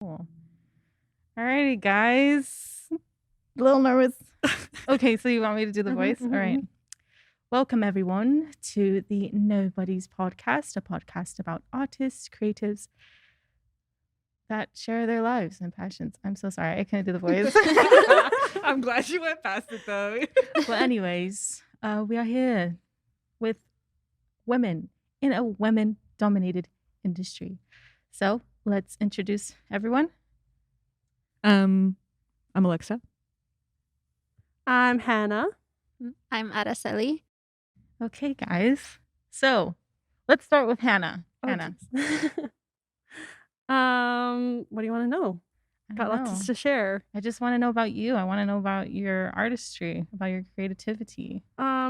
Cool. Alrighty, guys. A little nervous. Okay, so you want me to do the voice? All right. Welcome, everyone, to the Nobodies podcast, a podcast about artists, creatives that share their lives and passions. I'm so sorry. I couldn't do the voice. I'm glad you went past it, though. But anyways, we are here with women in a women-dominated industry. So let's introduce everyone. I'm Alexa. I'm Hannah. I'm Araceli. Okay, guys. So let's start with Hannah. Oh, Hannah. What do you want to know? I Got don't lots know. to share. I just want to know about you. I want to know about your artistry, about your creativity.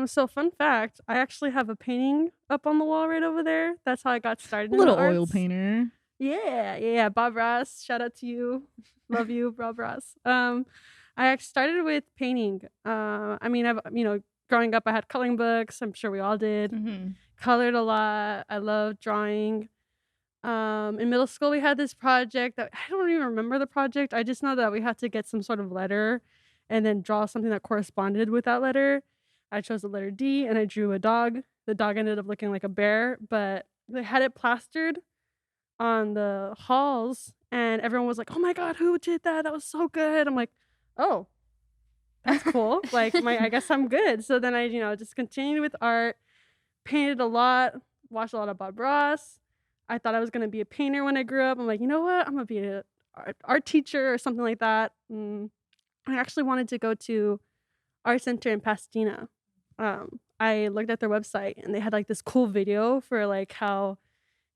So fun fact, I actually have a painting up on the wall right over there. That's how I got started. Little in the oil arts. painter. Yeah. Bob Ross, shout out to you. Love you, Bob Ross. I started with painting. I've growing up I had coloring books. I'm sure we all did. Mm-hmm. Colored a lot. I love drawing. In middle school we had this project that I don't even remember the project. I just know that we had to get some sort of letter and then draw something that corresponded with that letter. I chose the letter D and I drew a dog. The dog ended up looking like a bear, but they had it plastered on the halls and everyone was like, "Oh my god, who did that? That was so good." I'm like, "Oh, that's cool." I guess I'm good. So then I, just continued with art, painted a lot, watched a lot of Bob Ross. I thought I was gonna be a painter when I grew up. I'm like, you know what? I'm gonna be a art teacher or something like that. I actually wanted to go to art center in Pasadena. I looked at their website and they had like this cool video for like how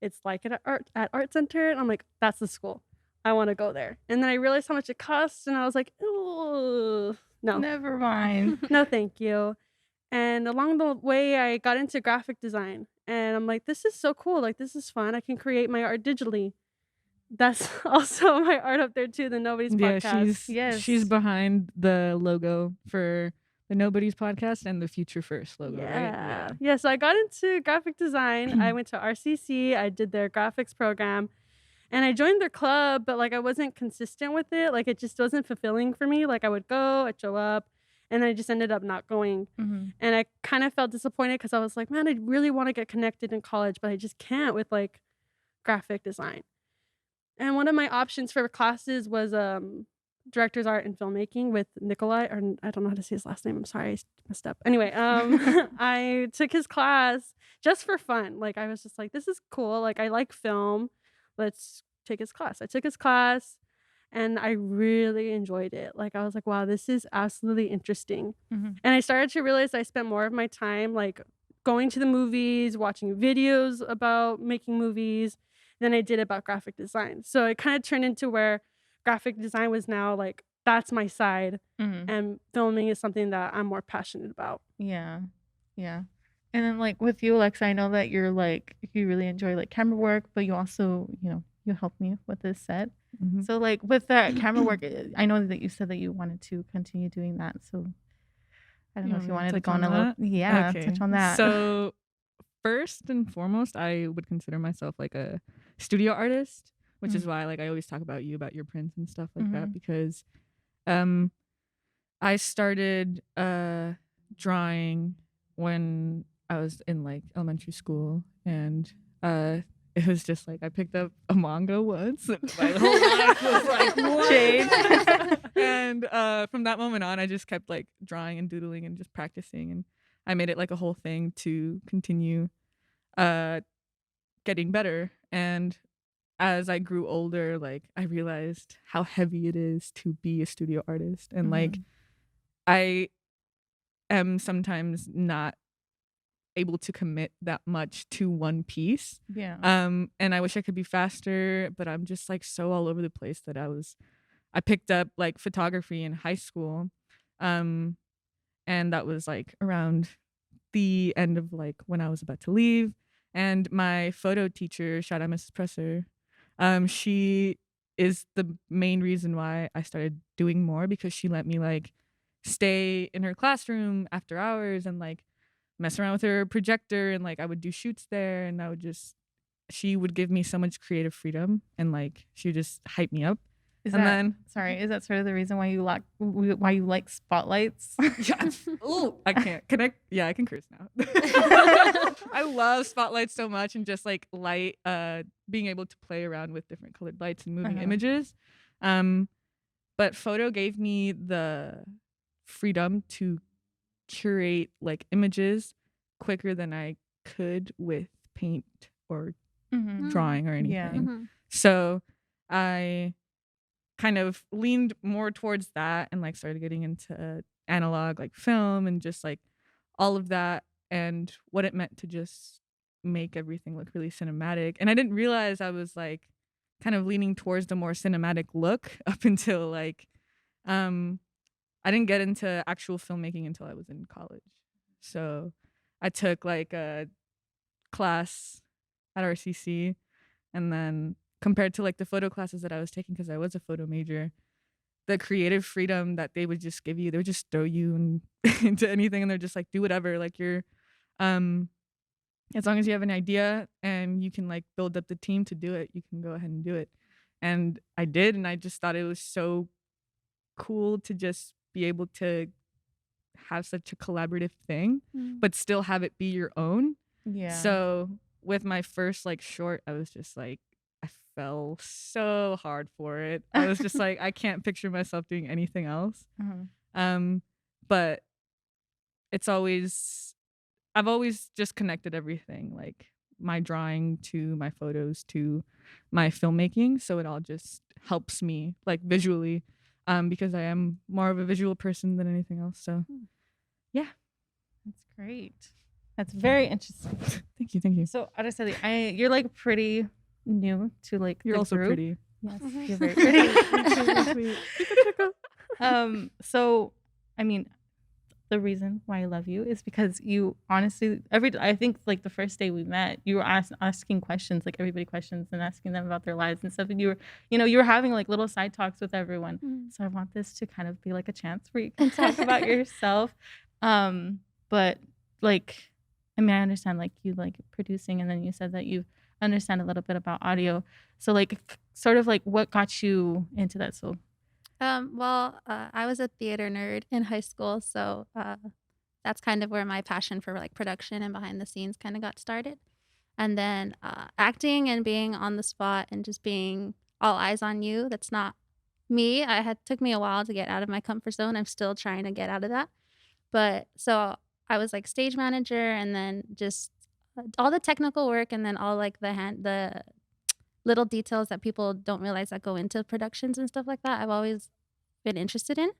it's like at art center, and I'm like, that's the school. I want to go there. And then I realized how much it costs, and I was like, ooh, no, Never mind. no, thank you. And along the way, I got into graphic design, and I'm like, this is so cool. Like, this is fun. I can create my art digitally. That's also my art up there too. The Nobody's podcast. She's behind the logo for the Nobodies podcast and the Future First logo, right? Yeah. So I got into graphic design. I went to RCC. I did their graphics program. And I joined their club, but like I wasn't consistent with it. Like it just wasn't fulfilling for me. Like I would go, I'd show up, and then I just ended up not going. Mm-hmm. And I kind of felt disappointed because I was like, man, I really want to get connected in college, but I just can't with like graphic design. And one of my options for classes was director's art and filmmaking with Nikolai, or I don't know how to say his last name. I'm sorry, I messed up. Anyway, I took his class just for fun. Like I was just like, this is cool. Like I like film. Let's take his class. I took his class and I really enjoyed it. Like I was like, wow, this is absolutely interesting. Mm-hmm. And I started to realize I spent more of my time like going to the movies, watching videos about making movies than I did about graphic design. So it kind of turned into where graphic design was now like that's my side, and filming is something that I'm more passionate about. Yeah. And then like with you, Alexa, I know that you're like you really enjoy like camera work, but you also, you helped me with this set. Mm-hmm. So like with that camera work, I know that you said that you wanted to continue doing that. So I don't know if you wanted to go on a little touch on that. So first and foremost, I would consider myself like a studio artist, which is why like I always talk about you about your prints and stuff like that, because I started drawing when I was in like elementary school, and it was just like I picked up a manga once and my whole life was like changed. And from that moment on I just kept like drawing and doodling and just practicing, and I made it like a whole thing to continue getting better. And as I grew older, like I realized how heavy it is to be a studio artist, and like I am sometimes not able to commit that much to one piece. And I wish I could be faster, but I'm just like so all over the place that I picked up like photography in high school, and that was like around the end of like when I was about to leave. And my photo teacher, shout out Mrs. Presser, she is the main reason why I started doing more, because she let me like stay in her classroom after hours and like mess around with her projector, and like I would do shoots there, and I would just she would give me so much creative freedom, and like she would just hype me up. Is And that, then sorry, is that sort of the reason why you like spotlights? yeah, oh, I can't. Can I? Yeah, I can curse now. I love spotlights so much, and just like light, being able to play around with different colored lights and moving images. But photo gave me the freedom to curate like images quicker than I could with paint or drawing or anything. Yeah. So I kind of leaned more towards that and like started getting into analog like film and just like all of that and what it meant to just make everything look really cinematic. And I didn't realize I was like kind of leaning towards the more cinematic look up until like I didn't get into actual filmmaking until I was in college. So I took like a class at RCC, and then compared to like the photo classes that I was taking, because I was a photo major, the creative freedom that they would just give you, they would just throw you into anything, and they're just like, do whatever. Like you're, as long as you have an idea and you can like build up the team to do it, you can go ahead and do it. And I did, and I just thought it was so cool to just be able to have such a collaborative thing, but still have it be your own. Yeah. So with my first like short, I was just like, I fell so hard for it. I was just like, I can't picture myself doing anything else. But it's always, I've always just connected everything, like my drawing to my photos to my filmmaking. So it all just helps me like visually, because I am more of a visual person than anything else. So yeah. That's great. That's very interesting. Thank you. So Araceli, you're like pretty new to like You're the also group. pretty. Yes, you're very pretty. So I mean, the reason why I love you is because you honestly, I think like the first day we met, you were asking questions, like everybody questions, and asking them about their lives and stuff. And you were having like little side talks with everyone. So I want this to kind of be like a chance where you can talk about yourself. But like, I mean, I understand like you like producing, and then you said that you understand a little bit about audio. So like, sort of like what got you into that? So I was a theater nerd in high school, so that's kind of where my passion for like production and behind the scenes kind of got started. And then acting and being on the spot and just being all eyes on you, that's not me. Took me a while to get out of my comfort zone. I'm still trying to get out of that. But so I was like stage manager, and then just all the technical work, and then all like the little details that people don't realize that go into productions and stuff like that. I've always been interested in.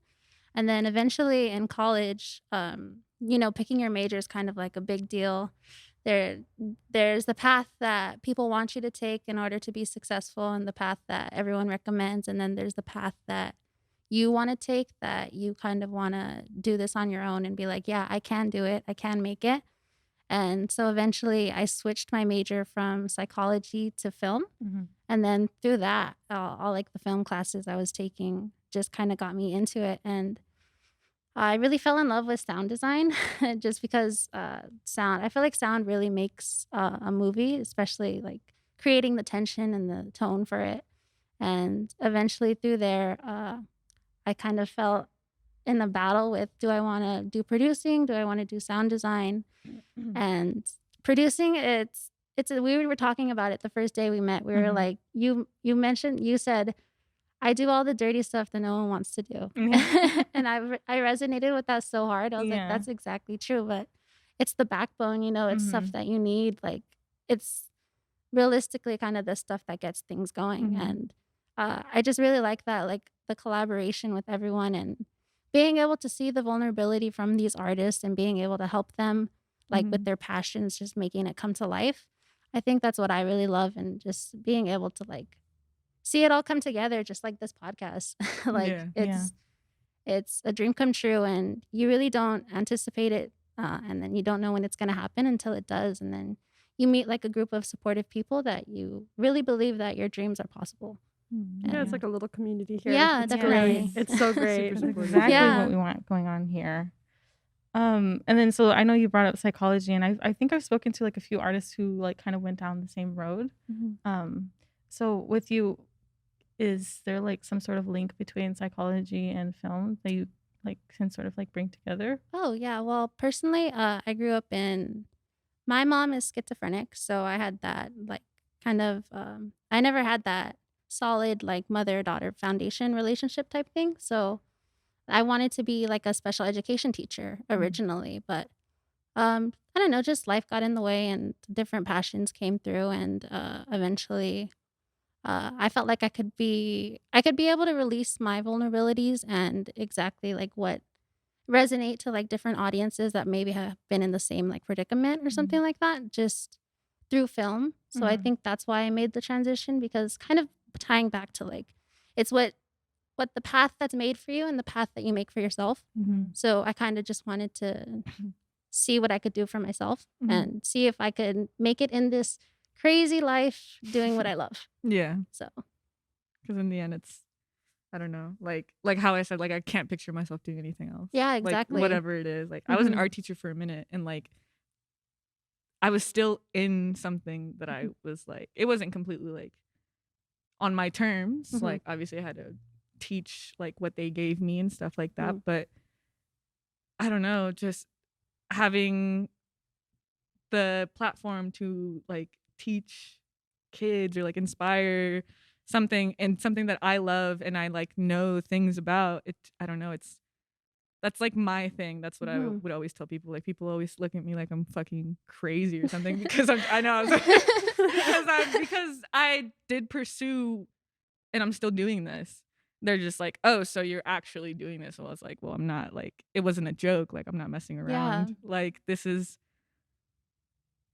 And then eventually in college, picking your major is kind of like a big deal. There's the path that people want you to take in order to be successful, and the path that everyone recommends. And then there's the path that you want to take, that you kind of want to do this on your own and be like, yeah, I can do it. I can make it. And so eventually I switched my major from psychology to film. And then through that, all like the film classes I was taking just kind of got me into it. And I really fell in love with sound design just because I feel like sound really makes a movie, especially like creating the tension and the tone for it. And eventually through there, I kind of felt in a battle with, do I want to do producing? Do I want to do sound design? And producing, we were talking about it the first day we met. We were like, you said, I do all the dirty stuff that no one wants to do. And I resonated with that so hard. I was like, that's exactly true. But it's the backbone, it's stuff that you need. Like, it's realistically kind of the stuff that gets things going. And I just really like that, like the collaboration with everyone and being able to see the vulnerability from these artists and being able to help them like with their passions, just making it come to life. I think that's what I really love, and just being able to like see it all come together, just like this podcast. It's a dream come true, and you really don't anticipate it, and then you don't know when it's going to happen until it does, and then you meet like a group of supportive people that you really believe that your dreams are possible. Yeah, it's like a little community here. Yeah, it's definitely. Great. It's so great. That's exactly what we want going on here. And then so I know you brought up psychology, and I think I've spoken to like a few artists who like kind of went down the same road. So with you, is there like some sort of link between psychology and film that you like can sort of like bring together? Oh, yeah. Well, personally, I grew up in my mom is schizophrenic, so I had that like kind of I never had that solid like mother-daughter foundation relationship type thing. So I wanted to be like a special education teacher originally, but I don't know, just life got in the way and different passions came through and eventually I felt like I could be able to release my vulnerabilities and exactly like what resonate to like different audiences that maybe have been in the same like predicament or something like that just through film. So I think that's why I made the transition, because kind of tying back to like it's what the path that's made for you and the path that you make for yourself. So I kind of just wanted to see what I could do for myself and see if I could make it in this crazy life doing what I love. Yeah. So Because in the end, it's, I don't know, like how I said, like I can't picture myself doing anything else. yeah, exactly. Like whatever it is. Like I was an art teacher for a minute, and like I was still in something that I was like, it wasn't completely like on my terms. Like obviously I had to teach like what they gave me and stuff like that. But I don't know, just having the platform to like teach kids or like inspire something and something that I love and I like know things about it. I don't know, that's like my thing. That's what I would always tell people. Like people always look at me like I'm fucking crazy or something because I know I was like, because I did pursue and I'm still doing this. They're just like, oh, so you're actually doing this. Well, I was like, well, I'm not. Like, it wasn't a joke. Like, I'm not messing around. Yeah. Like,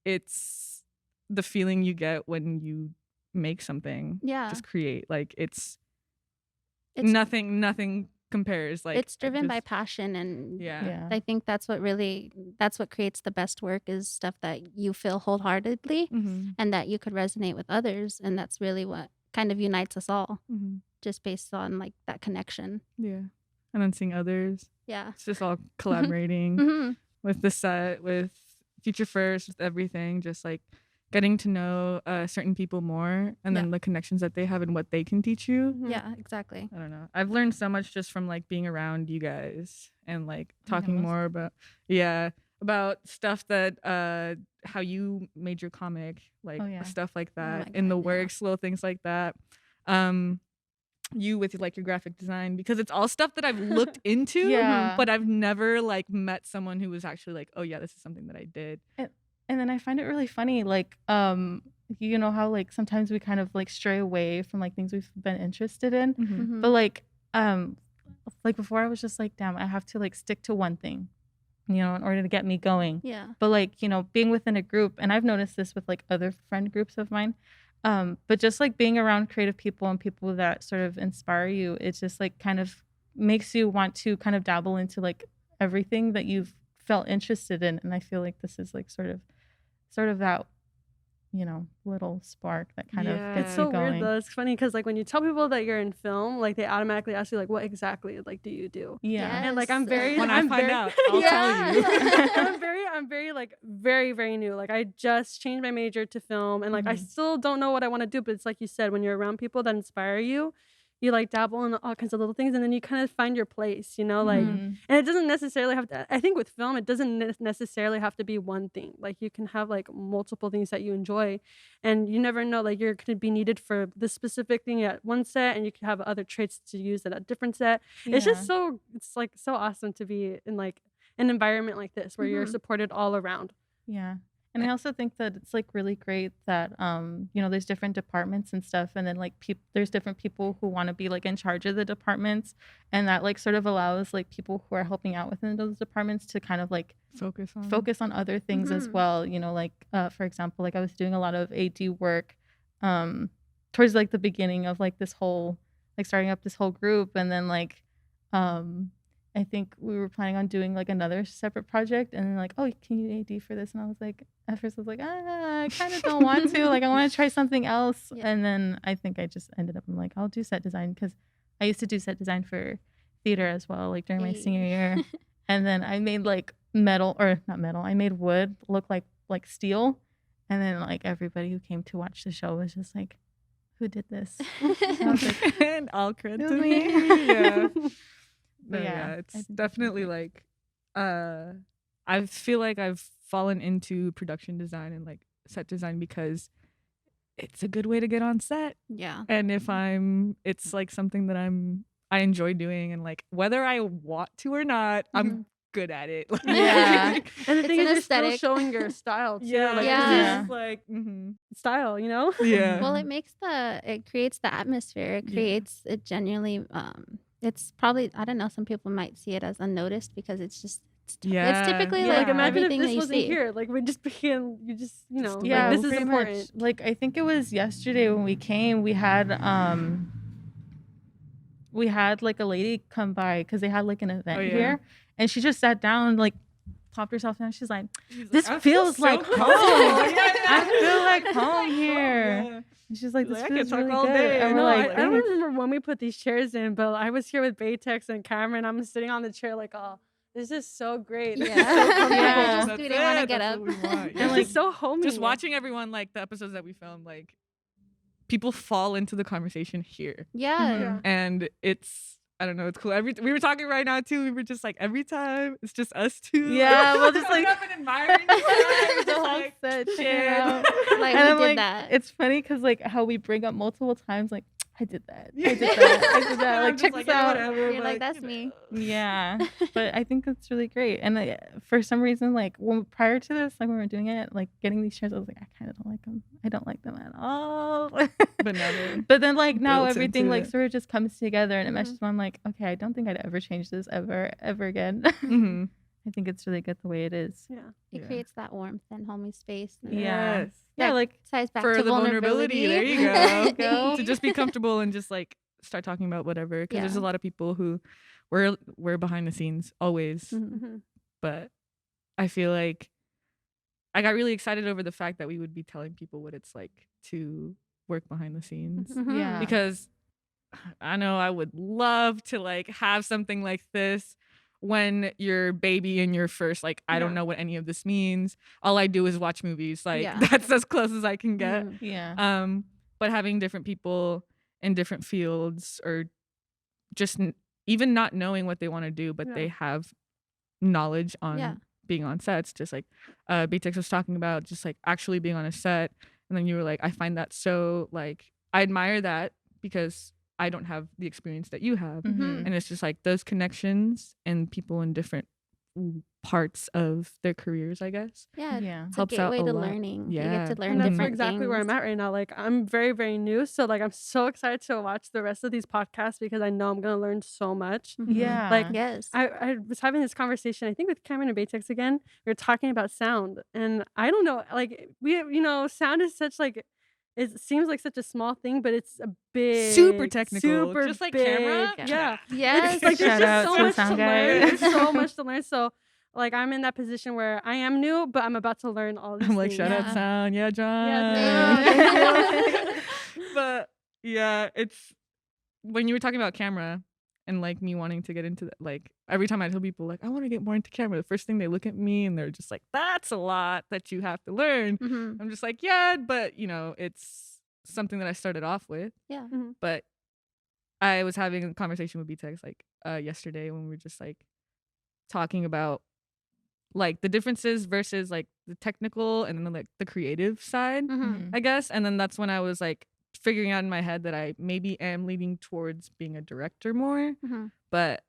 it's the feeling you get when you make something. Yeah. Just create. Like, it's nothing compares. Like, it's driven by passion, and yeah. I think that's what creates the best work, is stuff that you feel wholeheartedly and that you could resonate with others, and that's really what kind of unites us all, just based on like that connection. Yeah. And then seeing others. Yeah. It's just all collaborating with the set, with Future First, with everything, just like getting to know certain people more, and then the connections that they have and what they can teach you. Yeah, exactly. I don't know. I've learned so much just from like being around you guys and like talking more about stuff that how you made your comic, like stuff like that in the works, little things like that. You with like your graphic design, because it's all stuff that I've looked into, but I've never like met someone who was actually like, oh yeah, this is something that I did. And then I find it really funny, like, you know how like sometimes we kind of like stray away from like things we've been interested in, but like before I was just like, damn, I have to like stick to one thing, you know, in order to get me going. Yeah. But like, you know, being within a group, and I've noticed this with like other friend groups of mine, but just like being around creative people and people that sort of inspire you, it just like kind of makes you want to kind of dabble into like everything that you've felt interested in. And I feel like this is like sort of that, you know, little spark that kind of gets you going. Weird though. It's funny because like when you tell people that you're in film, like they automatically ask you like, what exactly like do you do? Yeah. And like I'm very when I find out, I'll tell you. I'm very like very new. Like I just changed my major to film, and like I still don't know what I want to do, but it's like you said, when you're around people that inspire you, you like dabble in all kinds of little things, and then you kind of find your place, you know, like, and it doesn't necessarily have to, I think with film, it doesn't necessarily have to be one thing. Like you can have like multiple things that you enjoy, and you never know, like you're going to be needed for this specific thing at one set, and you can have other traits to use at a different set. It's just it's like so awesome to be in like an environment like this where you're supported all around. Yeah. And I also think that it's like really great that you know, there's different departments and stuff, and then like there's different people who want to be like in charge of the departments, and that like sort of allows like people who are helping out within those departments to kind of like focus on other things as well. You know, like for example, like I was doing a lot of AD work towards like the beginning of like this whole like starting up this whole group, and then like I think we were planning on doing like another separate project, and then like, oh, can you AD for this? And I was like, at first I was like, I kind of don't want to. Like I want to try something else. Yeah. And then I think I just ended up, I'm like, I'll do set design, because I used to do set design for theater as well, like during my senior year. And then I made like metal, or not metal, I made wood look like steel. And then like everybody who came to watch the show was just like, who did this? I was like, And all credit it to was me. me. Yeah. But No, yeah, I it's think that's definitely great. like I feel like I've fallen into production design and like set design because it's a good way to get on set. Yeah. And if it's like something that I enjoy doing, and like whether I want to or not, I'm good at it. Like, Yeah. And the It's thing an is, you're still aesthetic. showing your style too. yeah, Like, Yeah. this Yeah. is like is style, you know? yeah. Well, it creates the atmosphere. It Yeah. creates it genuinely. It's probably, I don't know. Some people might see it as unnoticed because it's just Yeah. it's typically Yeah, like like imagine if everything that this you wasn't see. here. Like we just began, you just, you know, Yeah, like this is pretty important. much. Like I think it was yesterday when we came, we had like a lady come by because they had like an event Oh, yeah. here, and she just sat down, like popped herself down. She's like, "This I feel feels so like home. comfortable. Yeah. I feel like home here." Yeah. And she's like, She's "This like, I feels can talk really all good." day. And No, we're I like, don't "Thanks." remember when we put these chairs in, but I was here with Baytex and Cameron. I'm sitting on the chair like, oh, this is so great. This is so Yeah. comfortable. Yeah. Just we didn't want to get That's up. what we want. It's Yeah. like, just so homey. Just watching everyone, like the episodes that we filmed, like people fall into the conversation here, Yeah. Mhm. and it's, I don't know, it's cool. We were talking right now too. We were just like, every time it's just us two. Yeah, we'll just, coming like- up and admiring each other. The Just whole like, set, check it shit. out. Like And we I'm did like, that. it's funny because like how we bring up multiple times, like, I did that. Yeah. I did that. I did And that. I'm Like, just check like, this yeah, out. whatever, You're like, but, that's you me. know. Yeah, but I think it's really great. And for some reason, like prior to this, like when we were doing it, like getting these chairs, I was like, I kind of don't like them. I don't like them at all. But now they're But then like now built everything into like it. sort of just comes together and it Mhm. meshes. I'm like, okay, I don't think I'd ever change this ever again. Mhm. I think it's really good the way it is. Yeah. It Yeah. creates that warmth and homey space. And Yeah. Yes. Yeah, That like ties back For to the vulnerability, there you go. Go. To just be comfortable and just like start talking about whatever, because there's a Yeah. lot of people who we're behind the scenes always, Mhm. Mm-hmm. but I feel like I got really excited over the fact that we would be telling people what it's like to work behind the scenes, Mhm. Yeah. because I know I would love to like have something like this when you're baby and you're first, like, I don't Yeah. know what any of this means. All I do is watch movies. Like Yeah. that's as close as I can get. Mhm. yeah. But having different people in different fields, or just even not knowing what they want to do, but Yeah. they have knowledge on Yeah. being on sets, just like BTX was talking about, just like actually being on a set. And then you were like, I find that so, like, I admire that because I don't have the experience that you have. Mhm. And it's just like those connections and people in different parts of their careers, I guess. Yeah. Yeah. It's a Helps out gateway a to lot. learning. Yeah. You get to learn And that's different exactly where I'm things. at right now. Like I'm very, very new. So like I'm so excited to watch the rest of these podcasts because I know I'm gonna learn so much. Mhm. Yeah. Like, Yes. I was having this conversation, I think with Cameron and Baytex again. We were talking about sound. And I don't know, like sound is such like, it seems like such a small thing, but it's a big, Super technical, super just like big, camera. Yeah. Yes. It's like there's Shout just out so to the much to sound learn. guy. There's so much to learn. So like I'm in that position where I am new, but I'm about to learn all these I'm like, things. shout out Yeah. sound. Yeah, John. Yeah, thank you. But yeah, it's when you were talking about camera and like me wanting to get into that, like every time I tell people like I want to get more into camera, the first thing they look at me and they're just like, that's a lot that you have to learn. Mhm. I'm just like, yeah, but it's something that I started off with. Yeah. But I was having a conversation with BTEX like yesterday when we were just like talking about like the differences versus like the technical and then like the creative side, Mhm. I guess. And then that's when I was like figuring out in my head that I maybe am leaning towards being a director more. Mhm. But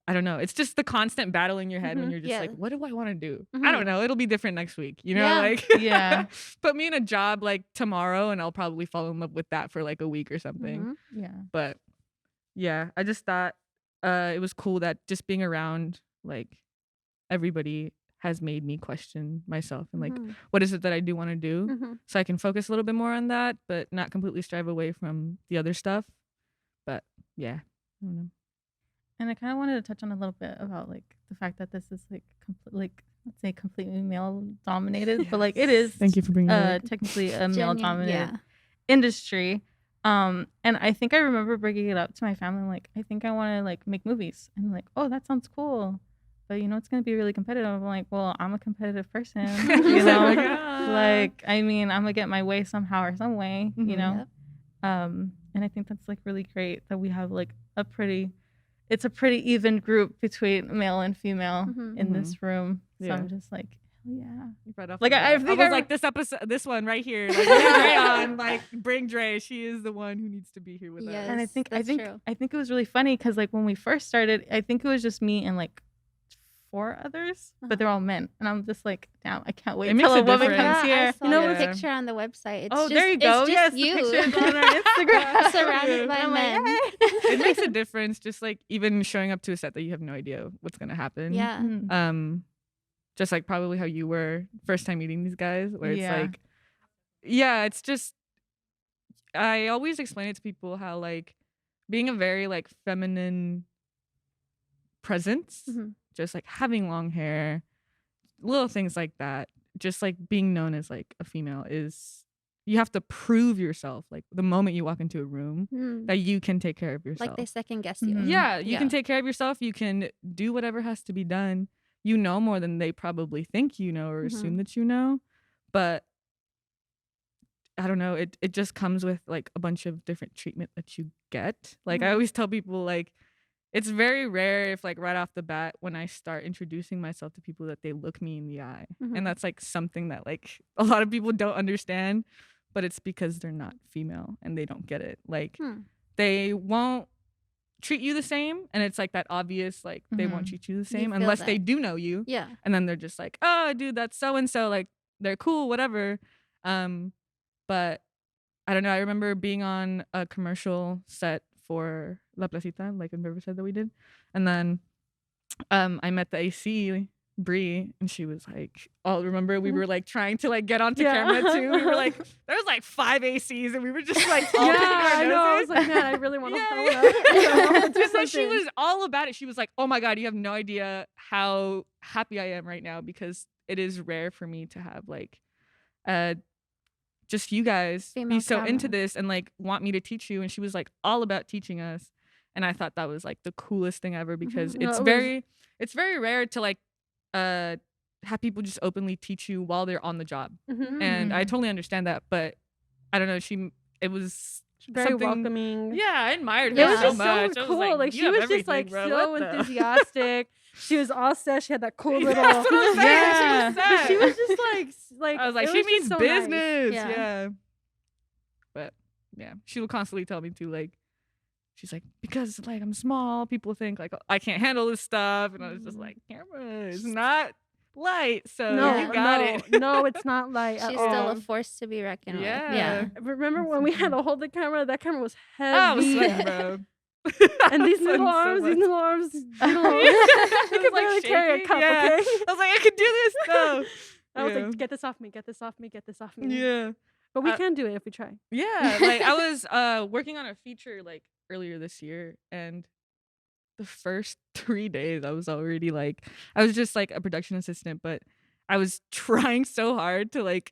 I don't know. It's just the constant battle in your head when Mhm. you're just Yeah. like, what do I want to do? I Mhm. don't know. It'll be different next week. You know, Yeah. like Yeah. put me in a job like tomorrow and I'll probably fall in love with that for like a week or something. Mhm. Yeah. But yeah, I just thought it was cool that just being around like everybody has made me question myself and like Mhm. what is it that I do want to do, Mhm. so I can focus a little bit more on that but not completely strive away from the other stuff. But yeah, I don't know. And I kind of wanted to touch on a little bit about like the fact that this is like let's say completely male dominated, but like it is Thank you for bringing that up. technically a male Genuine- dominated Yeah. industry. And I think I remember bringing it up to my family. I'm like, I think I want to like make movies, and like, oh, that sounds cool. but you know, it's going to be really competitive. I'm like, well, I'm a competitive person, you know, like, I mean, I'm going to get my way somehow or some way, you know? And I think that's like really great that we have like it's a pretty even group between male and female in this room. So I'm just like, yeah. Right off like the I bat. think was like this one right here. Like, Dre on, like bring Dre. She is the one who needs to be here with us. And I think true. I think it was really funny because like when we first started, I think it was just me and like 4 others, but they're all men, and I'm just like, damn, I can't wait till a woman comes here. I saw the picture on the website. It's there you go. It's yes, you. the picture's on our Instagram. Surrounded by men. It makes a difference, just like even showing up to a set that you have no idea what's gonna happen. Yeah. Just like probably how you were first time meeting these guys, where it's like, it's just, I always explain it to people how like being a very like feminine presence, just like having long hair, little things like that, just like being known as like a female is, you have to prove yourself like the moment you walk into a room that you can take care of yourself. Like they second guess you. Yeah, you can take care of yourself. You can do whatever has to be done. You know more than they probably think you know or assume that you know. But I don't know, it just comes with like a bunch of different treatment that you get. Like I always tell people like it's very rare if like right off the bat when I start introducing myself to people that they look me in the eye. And that's like something that like a lot of people don't understand, but it's because they're not female and they don't get it. Like they won't treat you the same, and it's like that obvious like they won't treat you the same unless they do know you. Yeah. And then they're just like, oh dude, that's so and so, like they're cool, whatever. But I don't know, I remember being on a commercial set for La Placita, like in Riverside that we did, and then I met the AC Bree, and she was like, oh, remember we were like trying to like get onto camera too. We were like, there was like 5 ACs, and we were just like all picking our noses. I know. I was like, man, I really want to follow that. And so she was all about it. She was like, oh my god, you have no idea how happy I am right now, because it is rare for me to have like just you guys be so into this and like want me to teach you. And she was like all about teaching us, and I thought that was like the coolest thing ever, because it's very rare to like have people just openly teach you while they're on the job. And I totally understand that, but I don't know, it was very welcoming. Yeah, I admired her so much. So cool. I was like she was just like so enthusiastic. She was all set. She had that cool little That's what I'm saying. But she was just like I was like, she means so business. Nice. Yeah. But yeah, she would constantly tell me to like, she's like, because like I'm small, people think like I can't handle this stuff, and I was just like, camera is not light, so you got it. No, it's not light. She's still a force to be reckoned with. Yeah. Remember when we had to hold the camera? That camera was heavy. I was sweating, bro. And these little arms, I could barely carry a cup. Okay, I was like, I could do this though. I was like, get this off me, get this off me, get this off me. Yeah, but we can do it if we try. Yeah, like I was working on a feature like earlier this year, and the first 3 days I was already like, I was just like a production assistant, but I was trying so hard to like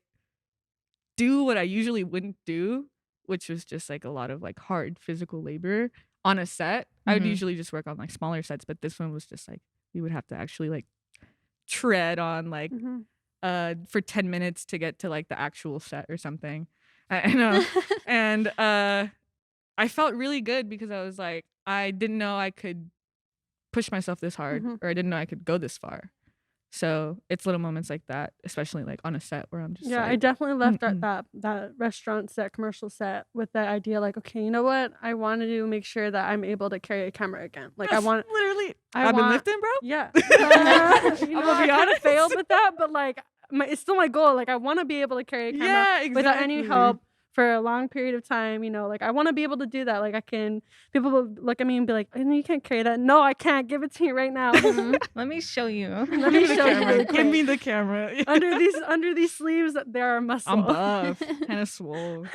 do what I usually wouldn't do, which was just like a lot of like hard physical labor on a set. I would usually just work on like smaller sets, but this one was just like we would have to actually like tread on like for 10 minutes to get to like the actual set or something. I know. And I felt really good because I was like, I didn't know I could push myself this hard, or I didn't know I could go this far. So it's little moments like that, especially like on a set where I'm just like, I definitely left that restaurant set, commercial set, with that idea like, okay, you know what? I want to make sure that I'm able to carry a camera again. Like I want literally. I've been lifting, bro. Yeah. You know, I kind of failed with that, but like it's still my goal. Like I want to be able to carry a camera without any help for a long period of time, you know, like I want to be able to do that. Like people will look at me and be like, you can't carry that. No, I can't. Give it to me right now. Let me show you. Let me show you. Give me the camera. Under these sleeves, there are muscles. I'm buff, kind of swole.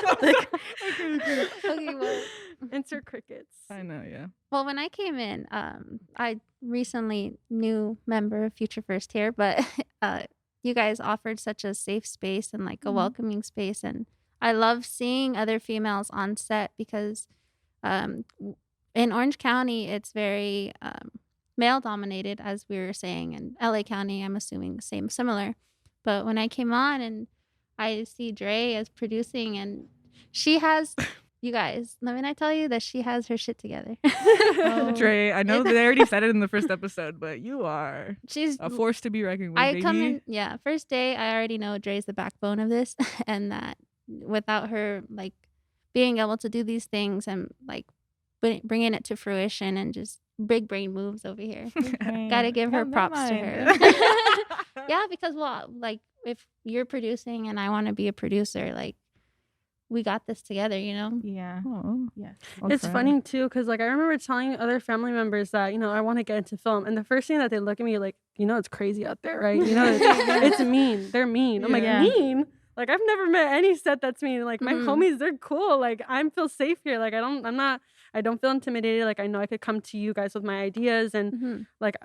Okay, well, insert crickets. I know, yeah. Well, when I came in, I recently new member of Future First here, but you guys offered such a safe space and like a welcoming space, and I love seeing other females on set because in Orange County, it's very male dominated, as we were saying. In LA County, I'm assuming similar. But when I came on and I see Dre as producing, and she has, you guys, let me tell you that she has her shit together. Dre, I know they already said it in the first episode, but she's a force to be reckoned with, baby. come in, first day, I already know Dre's the backbone of this, and that without her, like, being able to do these things and, like, bringing it to fruition and just big brain moves over here. Gotta give her props to her. Yeah, because, well, like, if you're producing and I want to be a producer, like, we got this together, you know? Yeah. Oh, yes. It's funny too, because like I remember telling other family members that, you know, I want to get into film, and the first thing that they look at me like, you know, it's crazy out there, right? You know, it's mean. They're mean. I'm like, mean? Like, I've never met any set that's mean. Like, my homies, they're cool. Like, I feel safe here. Like, I don't feel intimidated. Like, I know I could come to you guys with my ideas, and like,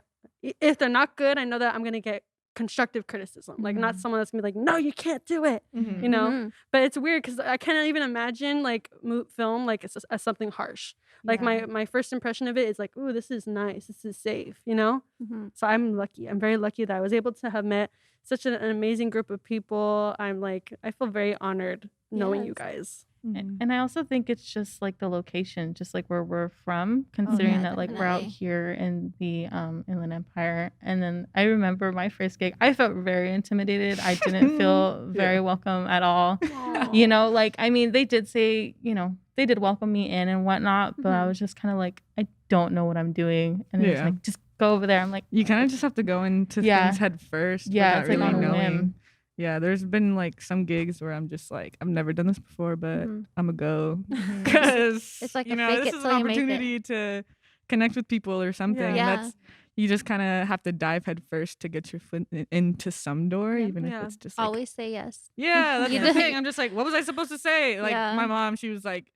if they're not good, I know that I'm gonna get constructive criticism, like not someone that's gonna be like, no, you can't do it, you know. But it's weird because I can't even imagine like film like as something harsh. Like my first impression of it is like, ooh, this is nice, this is safe, you know. So I'm very lucky that I was able to have met such an amazing group of people. I feel very honored knowing you guys. And I also think it's just like the location, just like where we're from, considering that like we're out here in the Inland Empire. And then I remember my first gig, I felt very intimidated. I didn't feel very welcome at all. You know, like, I mean, they did say, you know, they did welcome me in and whatnot, but I was just kind of like, I don't know what I'm doing. And it's like, just go over there. I'm like, you kind of just have to go into things head first. Yeah, it's really like on a whim. Yeah, there's been like some gigs where I'm just like, I've never done this before, but I'm gonna go because it's like, you know, this is an opportunity to connect with people or something. That's, you just kind of have to dive head first to get your foot into some door, even if it's just like, always say yes. Yeah, that's the thing. I'm just like, what was I supposed to say? Like my mom, she was like,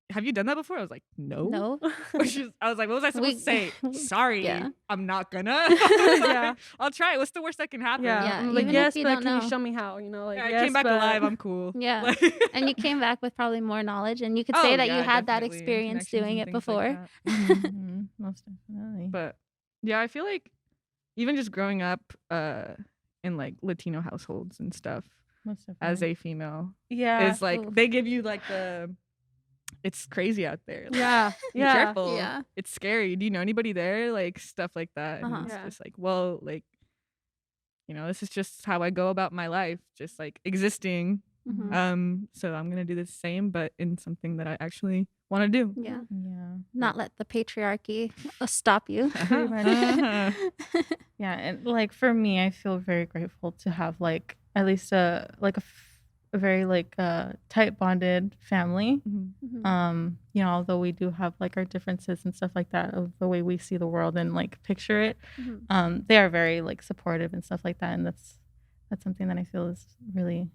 have you done that before? I was like, no. I was like, what was I supposed to say? Sorry, I'm not gonna. I'll try it. What's the worst that can happen? I'm like, yes, but can you show me how? You know, like, I came back alive. I'm cool. Yeah, and you came back with probably more knowledge, and you could say that you had that experience doing it before. Like most definitely. But yeah, I feel like even just growing up in like Latino households and stuff as a female, is like they give you like the. It's crazy out there. Like, be careful. Yeah. It's scary. Do you know anybody there? Like stuff like that. And it's just like, well, like, you know, this is just how I go about my life, just like existing. So I'm gonna do the same, but in something that I actually want to do. Yeah. Not let the patriarchy stop you. Yeah, and like for me, I feel very grateful to have like at least a very like tight bonded family. You know, although we do have like our differences and stuff like that of the way we see the world and like picture it, they are very like supportive and stuff like that, and that's something that I feel is really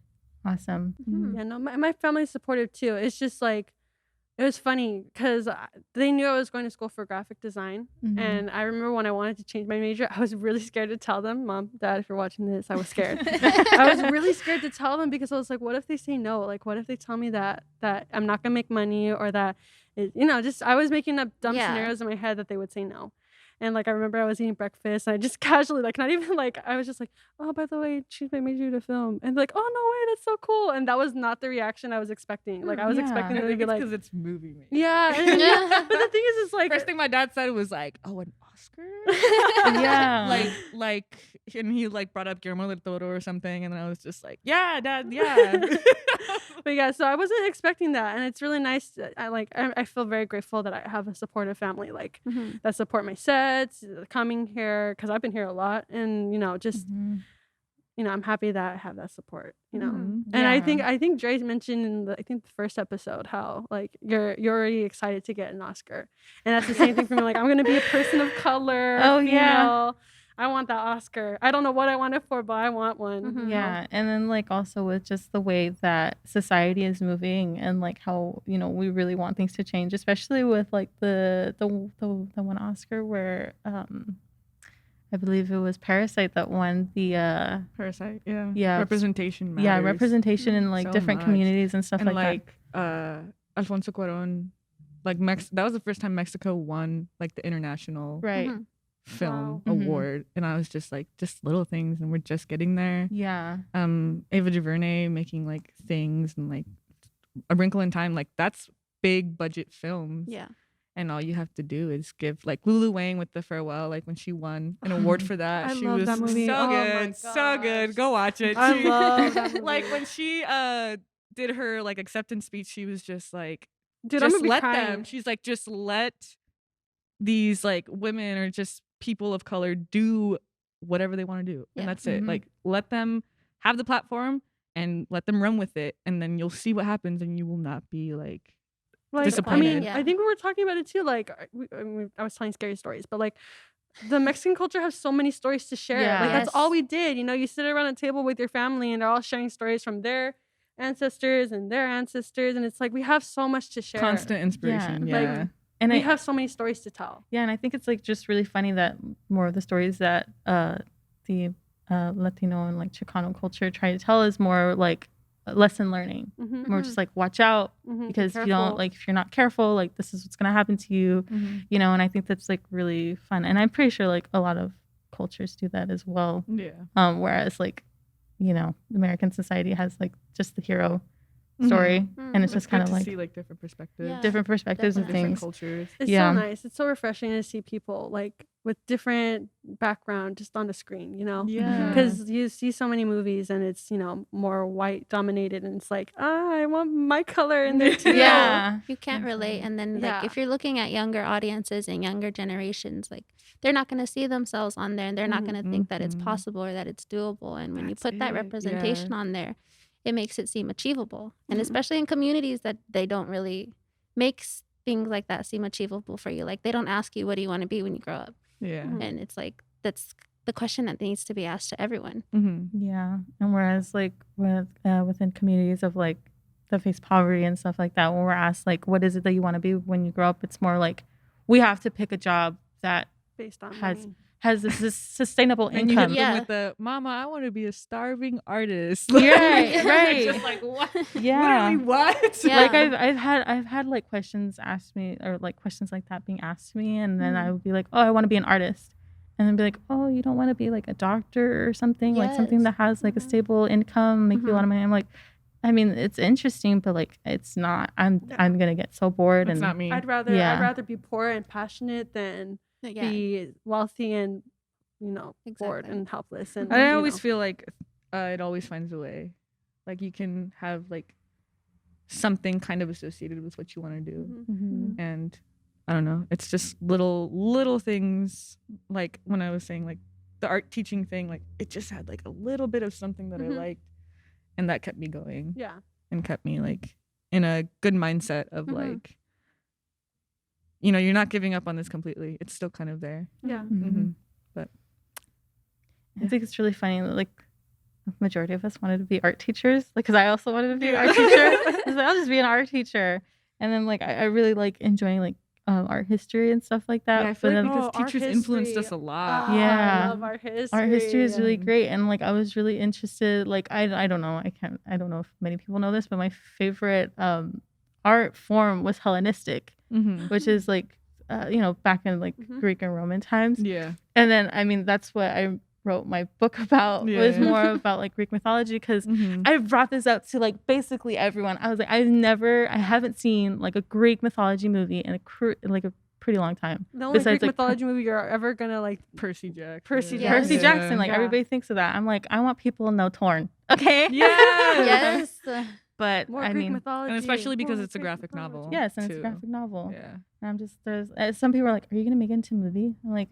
awesome. Yeah, no, my family's supportive too. It's just like, it was funny because they knew I was going to school for graphic design. And I remember when I wanted to change my major, I was really scared to tell them. Mom, Dad, if you're watching this, I was scared. I was really scared to tell them because I was like, what if they say no? Like, what if they tell me that I'm not going to make money, or that, you know, just I was making up dumb scenarios in my head that they would say no. And like I remember I was eating breakfast and I just casually, like, not even like, I was just like, oh, by the way, she's my major to film, and like, oh no way, that's so cool. And that was not the reaction I was expecting. Like I was expecting them to be like, because it's movie making. Yeah. But the thing is, it's like, first thing my dad said was like, oh, an Oscar. like and he like brought up Guillermo del Toro or something, and then I was just like, yeah, Dad, yeah. But yeah, so I wasn't expecting that, and it's really nice. I feel very grateful that I have a supportive family, like that support my sets, coming here, because I've been here a lot, and you know, just you know, I'm happy that I have that support, you know. And I think Dre mentioned in the first episode how like you're already excited to get an Oscar, and that's the same thing for me. Like, I'm gonna be a person of color. Female. I want that Oscar. I don't know what I want it for, but I want one. Yeah, and then like also with just the way that society is moving, and like how, you know, we really want things to change, especially with like the one Oscar where I believe it was Parasite that won the Parasite. Yeah. Representation matters. Yeah, representation in like so different much. communities and stuff, and like Alfonso Cuarón like that was the first time Mexico won like the international Right. film Wow. award, and I was just like, just little things, and we're just getting there. Yeah. Ava DuVernay making like Things and like A Wrinkle in Time, like that's big budget films. Yeah. And all you have to do is give, like Lulu Wang with The Farewell, like when she won an award for that, I she love was that movie. so Oh my good, so good. gosh. Go watch it. I love that movie. Like when she did her like acceptance speech, she was just like, Dude, I'm just gonna be let crying. them. She's like, just let these like women or just people of color do whatever they want to do, and Yeah. that's it. Like let them have the platform and let them run with it, and then you'll see what happens, and you will not be like Like, I disappointed. mean, Yeah. I think we were talking about it too. Like, I was telling scary stories, but like, the Mexican culture has so many stories to share. Yeah. Like, that's all Yes. we did. You know, you sit around a table with your family, and they're all sharing stories from their ancestors and their ancestors, and it's like we have so much to share. constant inspiration. Like, Yeah. And we I have so many stories to tell. Yeah, and I think it's like just really funny that more of the stories that the Latino and like Chicano culture try to tell is more like lesson learning. Mhm, More just like watch out mhm, be because if you careful. don't like if you're not careful, like this is what's gonna happen to you, you know. And I think that's like really fun, and I'm pretty sure like a lot of cultures do that as well. Yeah. Whereas like, you know, American society has like just the hero story, Mhm. and it's just kind of to like see like different perspectives, Yeah. different perspectives of Definitely. different things. cultures. It's Yeah. so nice. It's so refreshing to see people like with different background just on the screen, you know? Yeah. Because you see so many movies and it's, you know, more white dominated and it's like, I want my color in there too. Yeah. You can't relate. And then, like, Yeah. if you're looking at younger audiences and younger generations, like, they're not going to see themselves on there and they're not going to think that it's Mhm. possible or that it's doable. And when you That's put that it, representation yeah. on there, it makes it seem achievable. And especially in communities that they don't really make things like that seem achievable for you. Like, they don't ask you, what do you want to be when you grow up? Yeah. Mhm. And it's like, that's the question that needs to be asked to everyone. Mm-hmm. Yeah, and whereas like with within communities of like that face poverty and stuff like that, when we're asked like, what is it that you want to be when you grow up, it's more like we have to pick a job that Based on Has- money. has this sustainable And you hit income. them Yeah. with the "Mama, I want to be a starving artist." Right, right. Just like what? Yeah. Literally what? Yeah. Like I've had like questions asked me, or like questions like that being asked to me, and then I would be like, oh, I want to be an artist, and then be like, oh, you don't want to be like a doctor or something, like something Yes. that has like a stable income, make you a lot of money. I'm like, I mean, it's interesting, but like it's not. I'm gonna get so bored. It's And not me. I'd rather Yeah. be poor and passionate than Yeah. be wealthy and, you know, bored Exactly. and helpless. And I you always know. feel like it always finds a way. Like you can have like something kind of associated with what you want to do. Mhm. And I don't know, it's just little things. Like when I was saying like the art teaching thing, like it just had like a little bit of something that I liked, and that kept me going Yeah. and kept me like in a good mindset of Mhm. like, you know, you're not giving up on this completely, it's still kind of there. Yeah. Mm-hmm. I think it's really funny that like the majority of us wanted to be art teachers, like because I also wanted to be an art teacher. I was like, I'll just be an art teacher, and then like I really like enjoying like art history and stuff like that. Yeah, I feel But like then because art teachers influenced us history. a lot. Yeah. I love art history. art history is really Yeah. great, and like I was really interested. Like I don't know, I don't know if many people know this, but my favorite art form was Hellenistic, Mm-hmm. which is like you know, back in like Mhm. Greek and Roman times. Yeah. And then I mean that's what I wrote my book about, was Yeah. more about like Greek mythology, because Mm-hmm. I brought this out to like basically everyone. I was like, I haven't seen like a Greek mythology movie in like a pretty long time. The only Besides, Greek like, mythology movie you're ever gonna like. Percy Jackson. Percy Yes. Percy Yeah. Jackson, like Yeah. everybody thinks of that. I'm like, I want people to know Torn. Okay. Yeah. Yes. But More I Greek mean, mythology. And especially because more it's a Greek graphic mythology. novel. yes, and it's a too. graphic novel. Yeah. And I'm just there's some people are like, are you gonna make it into a movie? I'm like,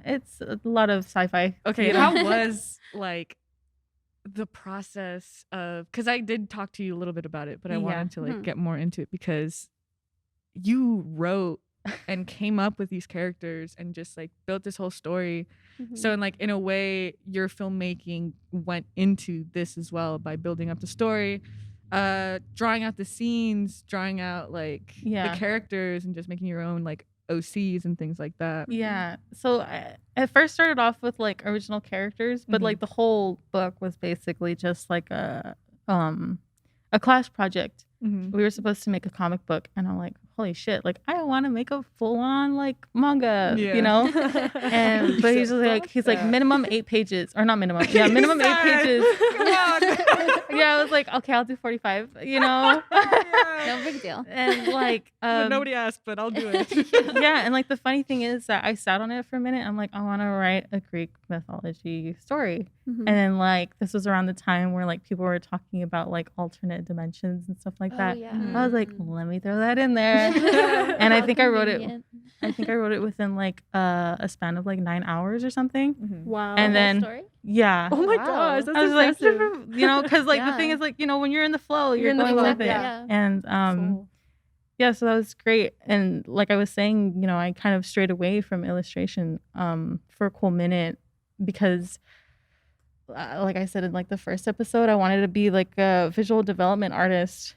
it's a lot of sci-fi. Okay, you know? how was like the process of, because I did talk to you a little bit about it, but I Yeah. wanted to like Mhm. get more into it because you wrote and came up with these characters and just like built this whole story. So in a way, your filmmaking went into this as well by building up the story, drawing out the scenes, drawing out like Yeah. the characters, and just making your own like OCs and things like that. Yeah. So I first started off with like original characters, but Mhm. like the whole book was basically just like a class project we were supposed to make a comic book, and I'm like, holy shit, like I want to make a full-on like manga, you know. And but he's like minimum 8 pages, or not minimum, minimum 8 pages. Yeah, I was like, okay, I'll do 45, you know. No big deal. And like nobody asked, but I'll do it. Yeah, and like the funny thing is that I sat on it for a minute. I'm like, I want to write a Greek mythology story. And then like this was around the time where like people were talking about like alternate dimensions and stuff like that. I was like, let me throw that in there. And I think I wrote it within like a span of like 9 hours or something. Wow. And then story? Yeah. Oh my gosh, that's I was impressive. like, you know, because like the thing is like, you know, when you're in the flow, you're going with it. Yeah. And yeah, so that was great. And like I was saying, you know, I kind of strayed away from illustration for a cool minute because like I said in like the first episode, I wanted to be like a visual development artist.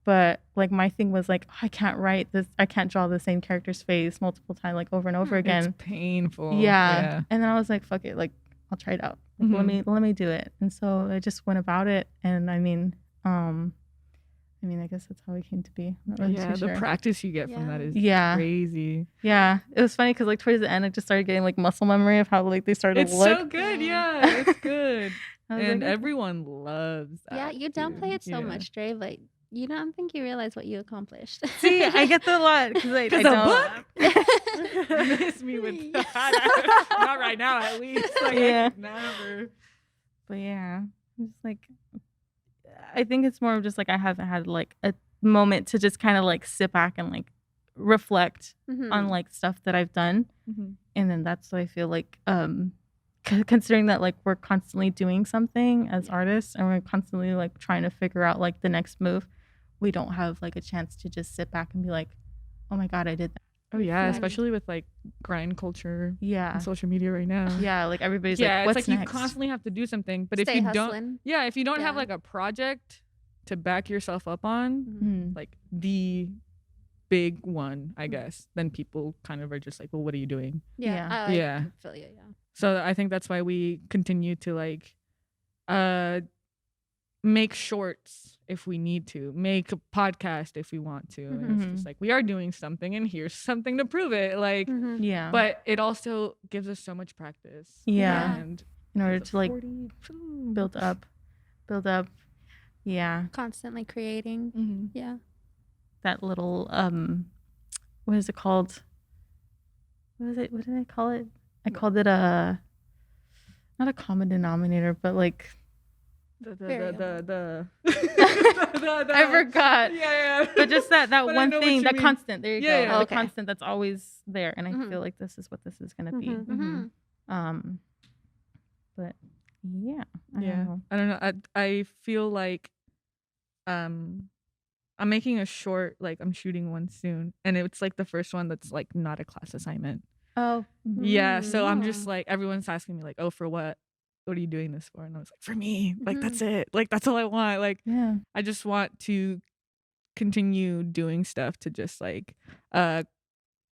But like my thing was like, I can't write this, I can't draw the same character's face multiple times, like over and over again. It's painful. Yeah. And then I was like, fuck it, like I'll try it out. Like, let me do it. And so I just went about it. And I mean, I guess that's how it came to be. I'm not really too sure. The practice you get from that is crazy. Yeah, it was funny because like towards the end, I just started getting like muscle memory of how like they started to look. It's so good, yeah, it's good, and like, everyone loves that. Yeah, you downplay it so much, Dre, but you don't think you realize what you accomplished. See, I get that a lot because I don't. Miss me with that. Not right now, at least. Like, never. But yeah, I'm just like. I think it's more of just like I haven't had like a moment to just kind of like sit back and like reflect on like stuff that I've done. And then that's what I feel like considering that like we're constantly doing something as artists and we're constantly like trying to figure out like the next move, we don't have like a chance to just sit back and be like, oh my God, I did that. Oh yeah, especially with like grind culture, and social media right now. Yeah, like everybody's like, what's it's like next? You constantly have to do something, but if you don't have like a project to back yourself up on, like the big one, I guess, then people kind of are just like, well, what are you doing? I feel you. So I think that's why we continue to like make shorts if we need to, make a podcast if we want to. And it's just like, we are doing something and here's something to prove it. Like, but it also gives us so much practice. And in order to like build up. Yeah. Constantly creating. Yeah. That little, what is it called? What did I call it? I called it not a common denominator, but like, the I forgot. But just that but one thing, that constant. There you go. The constant that's always there, and I feel like this is what this is gonna be. But I don't know. I feel like I'm making a short. Like I'm shooting one soon, and it's like the first one that's like not a class assignment. Oh. Yeah. So I'm just like, everyone's asking me like, oh, for what? What are you doing this for? And I was like, for me. Like, that's it. Like, that's all I want. Like, I just want to continue doing stuff to just like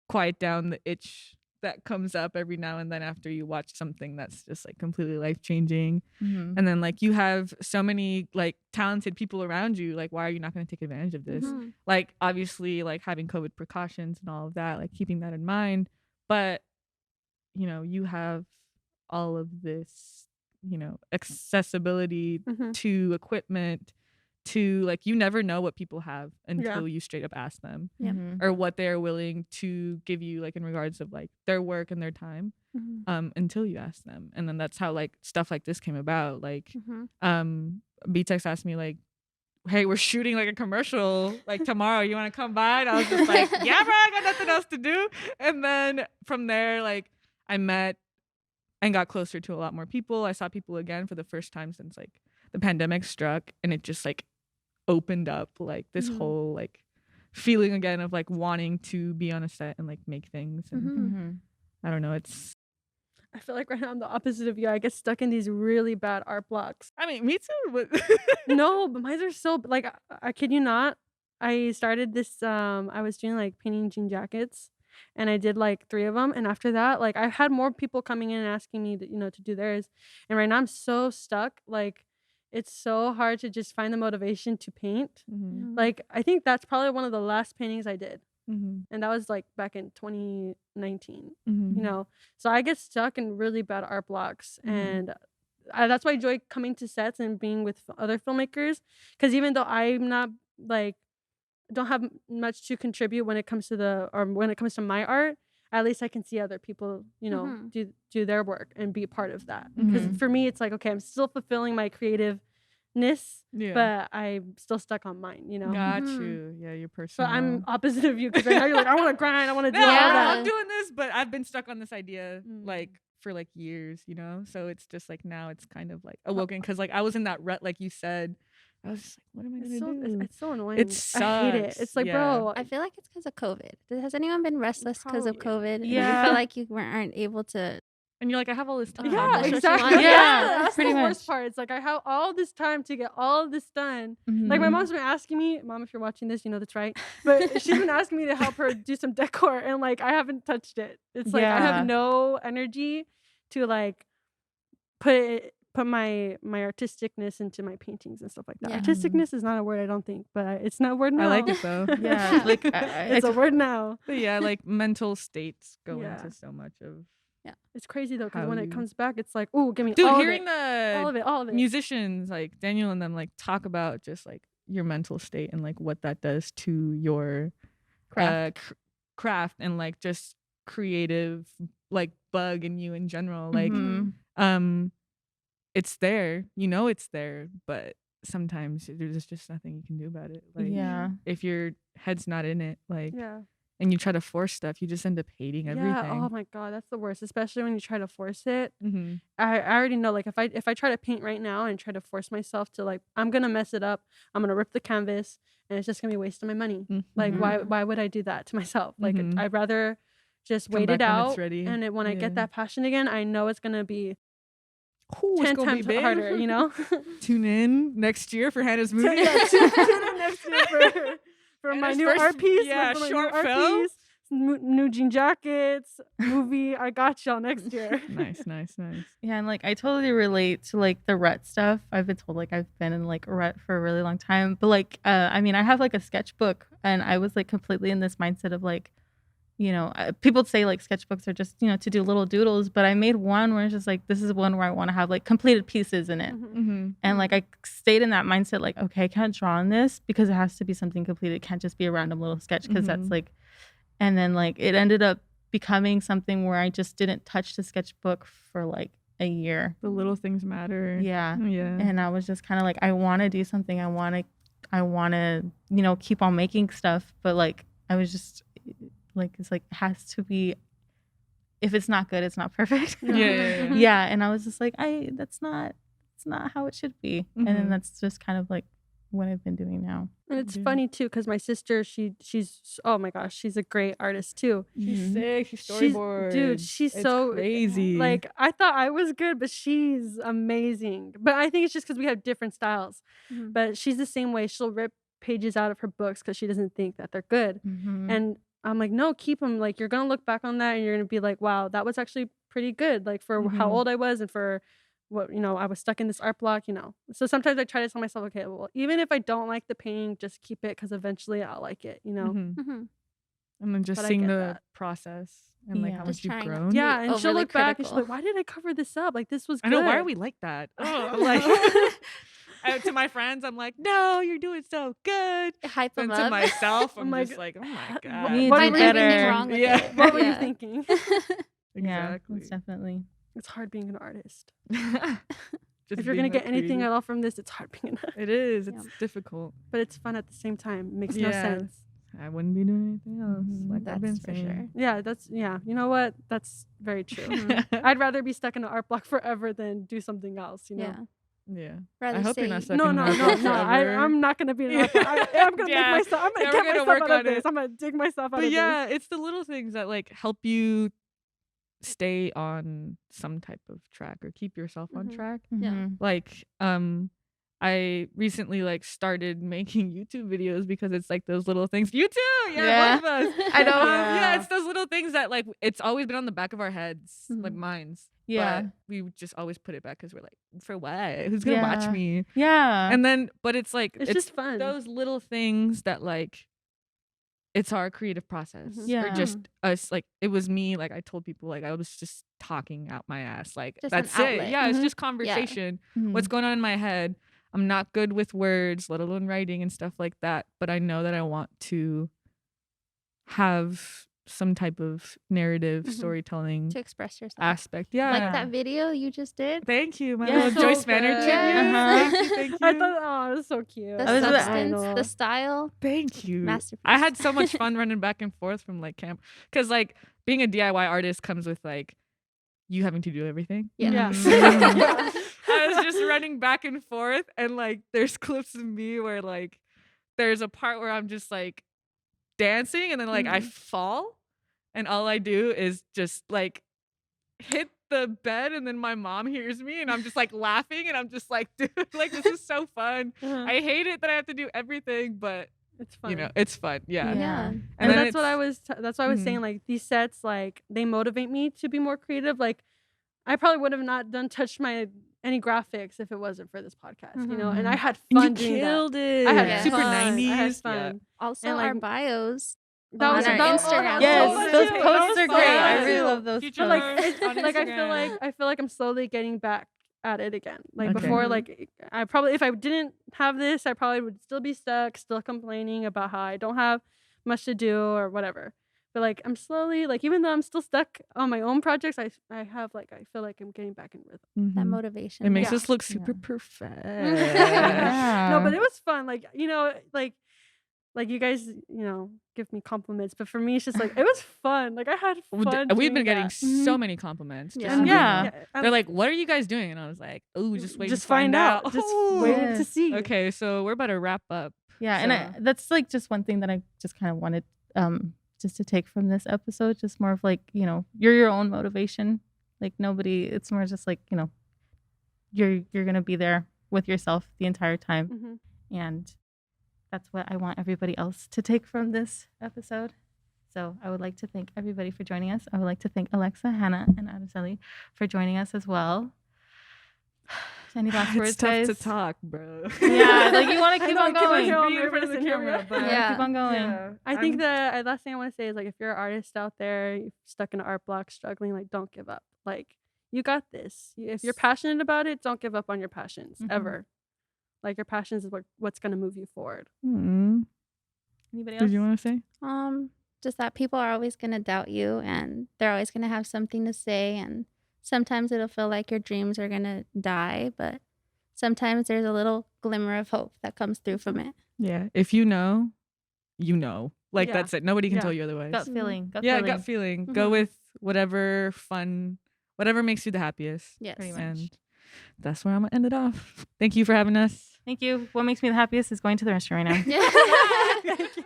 quiet down the itch that comes up every now and then after you watch something that's just like completely life-changing. And then like you have so many like talented people around you, like why are you not going to take advantage of this? Like obviously like having COVID precautions and all of that, like keeping that in mind, but you know, you have all of this, you know, accessibility to equipment, to like, you never know what people have until you straight up ask them, or what they're willing to give you, like in regards of like their work and their time, until you ask them. And then that's how like stuff like this came about. Like BTEX asked me like, hey, we're shooting like a commercial like tomorrow, you want to come by? And I was just like, yeah, bro, I got nothing else to do. And then from there, like I met and got closer to a lot more people. I saw people again for the first time since like the pandemic struck, and it just like opened up like this whole like feeling again of like wanting to be on a set and like make things. And I don't know, I feel like right now I'm the opposite of you. I get stuck in these really bad art blocks. I mean, me too, but no, but mine are so like, I kid you not. I started this, I was doing like painting jean jackets, and I did like 3 of them. And after that, like I had more people coming in and asking me that, you know, to do theirs. And right now I'm so stuck. Like it's so hard to just find the motivation to paint. Mhm. Like, I think that's probably one of the last paintings I did. Mhm. And that was like back in 2019, Mhm. you know? So I get stuck in really bad art blocks. Mhm. And that's why I enjoy coming to sets and being with other filmmakers. Because even though I'm not like, don't have much to contribute when it comes to my art, at least I can see other people, you know, Mhm. do their work and be a part of that. Because Mhm. for me, it's like, okay, I'm still fulfilling my creativeness, Yeah. but I'm still stuck on mine, you know? Got Mhm. you. Yeah, you're So personal. I'm opposite of you because right now you're like, I want to grind, I want to do No, all Yeah. that. I'm doing this, but I've been stuck on this idea Mm. like for like years, you know? So it's just like now it's kind of like awoken because like I was in that rut, like you said. I was just like, what am I It's gonna do? it's so annoying. It I hate it. sucks, It's like, yeah. bro, I feel like it's because of COVID. Has anyone been restless because of Probably. COVID? And Yeah. you feel like you aren't able to. And you're like, I have all this time. yeah, accomplish what you exactly. want. Yeah, That's pretty the worst much. part. It's like I have all this time to get all of this done. Like my Mhm. mom's been asking me, Mom, if you're watching this, you know that's right. But she's been asking me to help her do some decor, and like I haven't touched it. It's like I Yeah. have no energy to like put my artisticness into my paintings and stuff like that. Yeah. Artisticness is not a word, I don't think, but it's not a word now. I like it though. Yeah, like I It's a word now. But yeah, like mental states go Yeah. into so much of. It's crazy though, because How when you- it comes back, it's like, oh, give me Dude, all hearing of it. All of the it, all of it. musicians like Daniel and them like talk about just like your mental state and like what that does to your Craft. craft and like just creative like bug in you in general. Like Mhm. it's there, you know it's there, but sometimes there's just nothing you can do about it. Like Yeah. if your head's not in it, like Yeah. and you try to force stuff, you just end up hating everything. Yeah. Oh my God, that's the worst. Especially when you try to force it. Mm-hmm. I already know. Like if I try to paint right now and try to force myself to like, I'm gonna mess it up. I'm gonna rip the canvas, and it's just gonna be wasting my money. Like Mhm. why would I do that to myself? Like Mhm. I'd rather just Come wait it back when it's out. ready. And when I Yeah. get that passion again, I know it's gonna be Ooh, 10 it's gonna times be big. harder. You know. Tune in next year for Hannah's movie. Tune in next year for my Hannah's new first- art piece. yeah, for my short new art film. piece. New jean jackets, movie. I got y'all next year. Nice. Yeah, and like I totally relate to like the rut stuff. I've been told like I've been in like a rut for a really long time. But like I mean I have like a sketchbook and I was like completely in this mindset of like, you know, people say like sketchbooks are just, you know, to do little doodles, but I made one where it's just like this is one where I want to have like completed pieces in it. Mm-hmm. And like I stayed in that mindset like, okay, I can't draw on this because it has to be something completed. It can't just be a random little sketch because that's Mhm. like, and then like it ended up becoming something where I just didn't touch the sketchbook for like a year. The little things matter. Yeah. Yeah. And I was just kind of like, I want to do something. I want to, you know, keep on making stuff. But like, I was just like, it's like, it has to be, if it's not good, it's not perfect. Yeah. Yeah. And I was just like, it's not how it should be. And then Mhm. that's just kind of like what I've been doing now. And it's Yeah. funny too, because my sister, she's oh my gosh, she's a great artist too. She's sick. She's She's storyboard. dude, she's It's so crazy. like I thought I was good, but she's amazing. But I think it's just because we have different styles. Mhm. But she's the same way. She'll rip pages out of her books because she doesn't think that they're good. Mm-hmm. And I'm like, no, keep them. Like you're gonna look back on that and you're gonna be like, wow, that was actually pretty good. Like for how Mhm. old I was and for what I was stuck in this art block. So sometimes I try to tell myself, okay, well, even if I don't like the painting, just keep it because eventually I'll like it. Mhm. Mhm. And then just But I seeing get the that. process and like Yeah. how Just much you've trying not grown. to- Yeah, and she'll overly look back and she'll be critical. like, why did I cover this up? Like this was I good. know, why are we like that? Oh, like to my friends, I'm like, no, you're doing so good. Hype And them to up. myself, I'm my just g- like, oh my What- god. You what do were you better. thinking? wrong with Yeah. it. What were you Yeah. thinking? Yeah, Exactly. most definitely. It's hard being an artist. Just If you're being, gonna like, get anything creative. at all from this, it's hard being an artist. It is. It's Yeah. difficult. But it's fun at the same time. It makes no Yeah. sense. I wouldn't be doing anything else. Mhm. Like I've been That's for saying. sure. Yeah, you know what? That's very true. I'd rather be stuck in an art block forever than do something else, you know? Yeah. Yeah. Rather I hope you're say- not stuck No, in no, an art no, block no. forever. I'm not gonna be in an art block. I'm gonna Yeah. make myself. I'm gonna Yeah, get we're gonna myself work out of on it. this. I'm gonna dig myself out But of yeah, it's the little things that like help you stay on some type of track or keep yourself on Mhm. track. Yeah. Mhm. Like I recently like started making YouTube videos because it's like those little things. You too, Yeah. both of us. I know. Yeah, it's those little things that like it's always been on the back of our heads, like Mhm. minds. Yeah. But we would just always put it back because we're like, for what? Who's gonna watch Yeah. me? Yeah. And then, but it's like It's just fun. those little things that like, it's our creative process. Mhm. Yeah. Or just us, like, it was me, like I told people, like I was just talking out my ass. Like Just an that's it. outlet. Yeah, it's Mhm. just conversation. Mhm. What's going on in my head. I'm not good with words, let alone writing and stuff like that. But I know that I want to have some type of narrative Mhm. storytelling To express yourself. aspect. Yeah. Like that video you just did. Thank you. My Yeah. little So Joyce Manor good. tribute. Uh-huh. Thank you. I thought, oh, it was so cute. The I was with- substance, Vinyl. the style. Thank you. Masterpiece. I had so much fun running back and forth from like camp, because like being a DIY artist comes with like you having to do everything. Yeah. Mhm. I was just running back and forth, and like there's clips of me where like there's a part where I'm just like dancing, and then like I fall, and all I do is just like hit the bed, and then my mom hears me, and I'm just like laughing, and I'm just like, dude, like this is so fun. Uh-huh. I hate it that I have to do everything, but It's fun. you know, it's fun. Yeah. Yeah. And And then that's what I was. That's what I was Mhm. saying. Like these sets, like they motivate me to be more creative. Like I probably would have not touched any graphics if it wasn't for this podcast. You know, and I had And fun you doing killed it. that. I had Yeah. super fun. 90s. I had Yeah. fun. Also, And, our like, bios. That on was our that was- Instagram. Yes, so those cute. posts That are was great. so I really cute. love those Future But like, posts. it's, on like Instagram. I feel like I'm slowly getting back at it again. Like Okay. before, Mhm. like I probably, if I didn't have this, I probably would still be stuck, still complaining about how I don't have much to do or whatever. But like I'm slowly, like even though I'm still stuck on my own projects, I feel like I'm getting back in rhythm. That Mhm. motivation. It makes Yeah. us look super Yeah. perfect. Yeah. No, but it was fun. Like you know, like you guys, give me compliments, but for me, it's just like it was fun. Like I had fun. We've been doing getting that. so many compliments. Yeah. just so Yeah. you know. and They're like, "What are you guys doing?" And I was like, "Oh, just wait, just to find out." Just Ooh. wait to Yes. see. Okay, so we're about to wrap up. Yeah, and that's like just one thing that I just kind of wanted just to take from this episode, just more of like, you're your own motivation. Like nobody, it's more just like, you're going to be there with yourself the entire time. Mhm. And that's what I want everybody else to take from this episode. So I would like to thank everybody for joining us. I would like to thank Alexa, Hannah, and Araceli for joining us as well. Any last words, It's tough guys? to talk, bro. Yeah, like you want to I keep know, on keep on going. going. Be in front of the camera, but Yeah. Keep on going. yeah, I think I'm- the last thing I want to say is like if you're an artist out there, you're stuck in an art block, struggling, like don't give up. Like you got this. If you're passionate about it, don't give up on your passions Mhm. ever. Like your passions is what's gonna move you forward. Anybody else? Did you want to say? Just that people are always going to doubt you and they're always going to have something to say. And sometimes it'll feel like your dreams are going to die, but sometimes there's a little glimmer of hope that comes through from it. Yeah, if you know, you know. Like Yeah. that's it. Nobody can Yeah. tell you otherwise. Gut feeling. Gut yeah, feeling. gut feeling. Go Mhm. with whatever fun, whatever makes you the happiest. Yes. Pretty much. And that's where I'm gonna end it off. Thank you for having us. Thank you. What makes me the happiest is going to the restaurant right now. Thank you.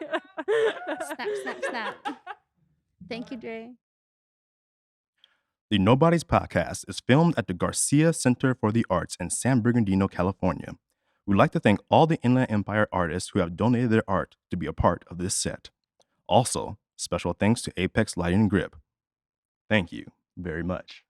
Snap, snap, snap. Thank you, Dre. The Nobodies podcast is filmed at the Garcia Center for the Arts in San Bernardino, California. We'd like to thank all the Inland Empire artists who have donated their art to be a part of this set. Also, special thanks to Apex Lighting and Grip. Thank you very much.